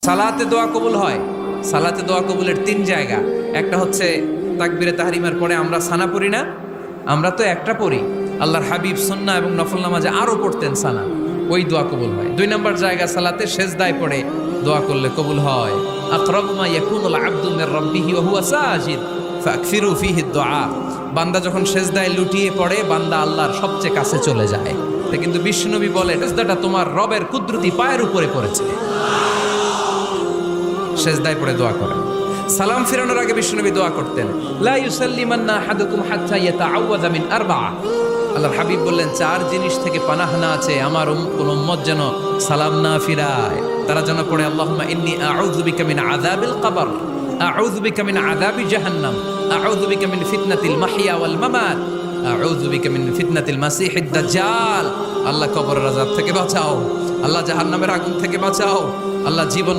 সালাতে দোয়া কবুল হয়। সালাতে দোয়া কবুলের 3 জায়গা। একটা হচ্ছে তাকবীরে তাহরিমার পরে আমরা সানা পড়ি না, আমরা তো একটা পড়ি। আল্লাহর হাবিব সুন্নাহ এবং নফল নামাজে আরো পড়তেন সানা, ওই দোয়া কবুল হয়। 2 নম্বর জায়গা সালাতে সেজদায় পড়ে দোয়া করলে কবুল হয়। আকরাবু মা ইয়াকুনুল আবদু মির রাব্বিহি ওয়া হুয়া সাজিদ ফাকফিরু ফিহি দুআ। বান্দা যখন সেজদায় লুটিয়ে পড়ে বান্দা আল্লাহর সবচেয়ে কাছে চলে যায়। তা কিন্তু বিশ্বনবী বলে সেজদাটা তোমার রবের কুদরতি পায়ের উপরে পড়েছে। সেজদায় পড়ে দোয়া করেন। সালাম ফিরানোর আগে বিশ্বনবী দোয়া করতেন, লা ইউসাল্লিমান্না আহাদুকুম হাত্তা ইয়াতাআওয়াযা মিন আরবা'a। আল্লাহর হাবিব বললেন 4 জিনিস থেকে পানাহ না আছে আমার কোন উম্মত যেন সালাম না ফিরায়। তারা যেন পড়ে আল্লাহুম্মা ইন্নী আউযু বিকা মিন আযাবিল কবর, আউযু বিকা মিন আযাবি জাহান্নাম, আউযু বিকা মিন ফিতনাতিল মাহইয়া ওয়াল মামাত, আউযু বিকা মিন ফিতনাতিল মাসিহিদ দাজ্জাল। আল্লাহ কবরের আযাব থেকে বাঁচাও, আল্লাহ জাহান্নামের আগুন থেকে বাঁচাও, আল্লাহ জীবন